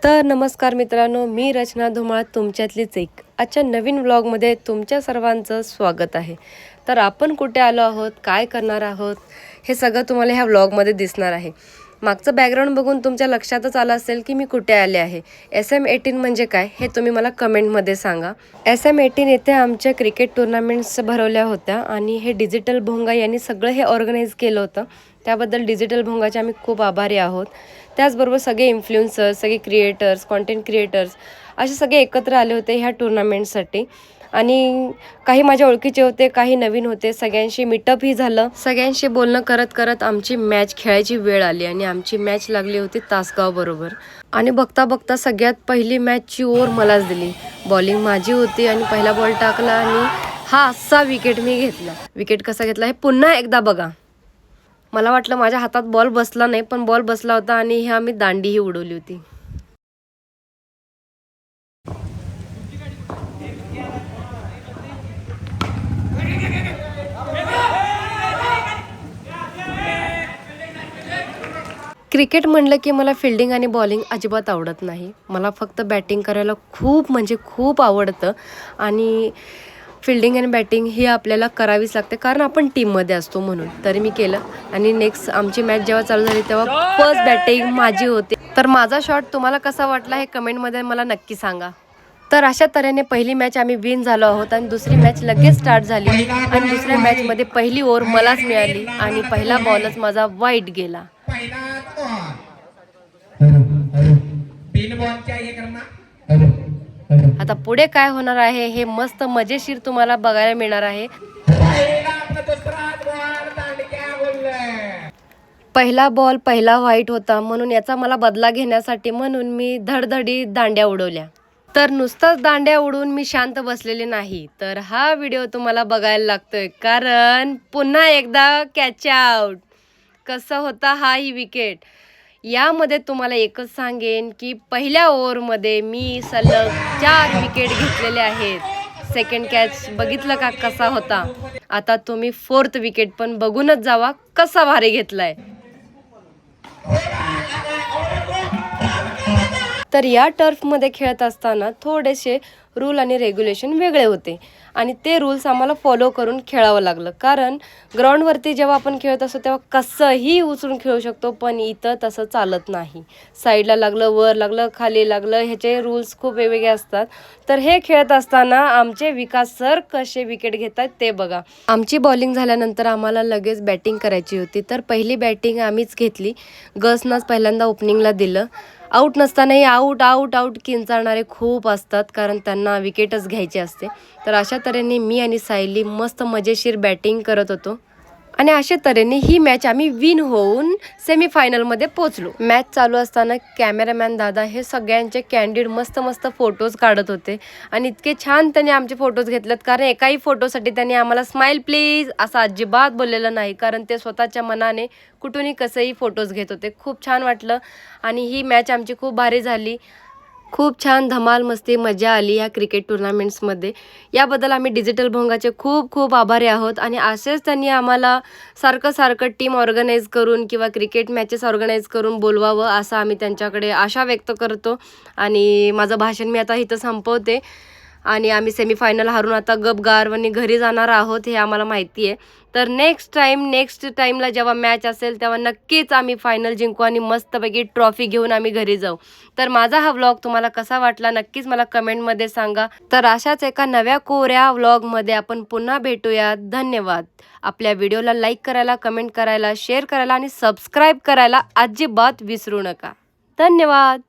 तर नमस्कार मित्रांनो, मी रचना धुमाळ तुमच्यातलीच एक. आजच्या नवीन व्लॉगमध्ये तुमच्या सर्वांचं स्वागत आहे. तर आपण कुठे आलो आहोत, काय करणार आहोत, हे सगळं तुम्हाला ह्या व्लॉगमध्ये दिसणार आहे. मागचं बॅकग्राऊंड बघून तुमच्या लक्षातच आलं असेल की मी कुठे आले आहे. SM18 म्हणजे काय हे तुम्ही मला कमेंटमध्ये सांगा. SM18 येथे आमच्या क्रिकेट टुर्नामेंट्स भरवल्या होत्या आणि हे डिजिटल भोंगा यांनी सगळं हे ऑर्गनाईज केलं होतं. त्याबद्दल डिजिटल भोंगाचे आम्ही खूप आभारी आहोत. त्याचबरोबर सगळे इन्फ्लुएन्सर्स, सगळे क्रिएटर्स, कॉन्टेंट क्रिएटर्स असे सगळे एकत्र आले होते ह्या टुर्नामेंटसाठी. आणि काही माझ्या ओळखीचे होते, काही नवीन होते. सगळ्यांशी मीटअपही झालं. सगळ्यांशी बोलणं करत करत आमची मॅच खेळायची वेळ आली आणि आमची मॅच लागली होती तासगाव बरोबर. आणि बघता बघता सगळ्यात पहिली मॅचची ओव्हर मलाच दिली. बॉलिंग माझी होती आणि पहिला बॉल टाकला आणि हा असा विकेट मी घेतला. विकेट कसा घेतला हे पुन्हा एकदा बघा. मला वाटलं माझ्या हातात बॉल बसला नाही, पण बॉल बसला होता आणि ह्या मी दांडीही उडवली होती. क्रिकेट म्हणलं की मला फिल्डिंग आणि बॉलिंग अजिबात आवडत नाही. मला फक्त बॅटिंग करायला खूप म्हणजे खूप आवडतं. आणि फिल्डिंग आणि बॅटिंग ही आपल्याला करावीच लागते, कारण आपण टीममध्ये असतो म्हणून. तरी मी केलं. आणि नेक्स्ट आमची मॅच जेव्हा चालू झाली तेव्हा फर्स्ट बॅटिंग माझी होती. तर माझा शॉट तुम्हाला कसा वाटला हे कमेंटमध्ये मला नक्की सांगा. तर अशा तऱ्हेने पहिली मॅच आम्ही विन झालो आहोत आणि दुसरी मॅच लगेच स्टार्ट झाली. आणि दुसऱ्या मॅचमध्ये पहिली ओव्हर मलाच मिळाली आणि पहिला बॉलच माझा वाईट गेला. आता पुढे काय होणार आहे हे मस्त मजेशीर तुम्हाला बघायला मिळणार आहे. पहिला बॉल पहिला व्हाईट होता, म्हणून याचा मला बदला घेण्यासाठी म्हणून मी धडधडी दांड्या उडवल्या. तर नुसताच दांड्या उडवून मी शांत बसलेले नाही, तर हा व्हिडिओ तुम्हाला बघायला लागतोय, कारण पुन्हा एकदा कॅच आउट. कसा होता हा ही विकेट. यामध्ये तुम्हाला एकच सांगेन की पहिल्या ओव्हरमध्ये मी सलग 4 विकेट घेतलेले आहेत. सेकंड कॅच बघितलं का कसा होता. आता तुम्ही फोर्थ विकेट पण बघूनच जावा कसा भारी घेतलाय. तर या टर्फमध्ये खेळत असताना थोडेसे रूल आणि रेग्युलेशन वेगळे होते आणि ते रूल्स आम्हाला फॉलो करून खेळावं लागलं. कारण ग्राउंडवरती जेव्हा आपण खेळत असतो तेव्हा कसंही उचलून खेळू शकतो, पण इथं तसं चालत नाही. साईडला लागलं, वर लागलं, खाली लागलं, ह्याचे रूल्स खूप वेगवेगळे असतात. तर हे खेळत असताना आमचे विकास सर कसे विकेट घेतात ते बघा. आमची बॉलिंग झाल्यानंतर आम्हाला लगेच बॅटिंग करायची होती. तर पहिली बॅटिंग आम्हीच घेतली. गसनंच पहिल्यांदा ओपनिंगला दिलं. आऊट नसतानाही आऊट आऊट आऊट किंचाळणारे खूप असतात, कारण त्यांना विकेटच घ्यायची असते. तर अशा तऱ्हेने मी आणि सायली मस्त मजेशीर बॅटिंग करत होतो आणि अशा तऱ्हेने ही मॅच आम्ही विन होऊन सेमीफायनलमध्ये पोचलो. मॅच चालू असताना कॅमेरामॅन दादा हे सगळ्यांचे कॅन्डिड मस्त मस्त फोटोज काढत होते आणि इतके छान त्यांनी आमचे फोटोज घेतलेत, कारण एकाही फोटोसाठी त्यांनी आम्हाला स्माईल प्लीज असं अजिबात बोललेलं नाही, कारण ते स्वतःच्या मनाने कुठूनही कसंही फोटोज घेत होते. खूप छान वाटलं आणि ही मॅच आमची खूप भारी झाली. खूप छान धमाल मस्ती मजा आली ह्या क्रिकेट टुर्नामेंट्समध्ये. याबद्दल आम्ही डिजिटल भोंगाचे खूप खूप आभारी आहोत आणि असेच त्यांनी आम्हाला सारखं टीम ऑर्गनाईज करून किंवा क्रिकेट मॅचेस ऑर्गनाईज करून बोलवावं असं आम्ही त्यांच्याकडे आशा व्यक्त करतो. आणि माझं भाषण मी आता इथं संपवते. आणि आम्ही सेमीफायनल हारून आता गपगारवणी घरी जाणार आहोत हे आम्हाला माहिती आहे. तर नेक्स्ट टाईमला जेव्हा मॅच असेल तेव्हा नक्कीच आम्ही फायनल जिंकू आणि मस्तपैकी ट्रॉफी घेऊन आम्ही घरी जाऊ. तर माझा हा व्लॉग तुम्हाला कसा वाटला नक्कीच मला कमेंटमध्ये सांगा. तर अशाच एका नव्या कोऱ्या व्लॉगमध्ये आपण पुन्हा भेटूयात. धन्यवाद. आपल्या व्हिडिओला लाईक करायला, कमेंट करायला, शेअर करायला आणि सबस्क्राईब करायला अजिबात विसरू नका. धन्यवाद.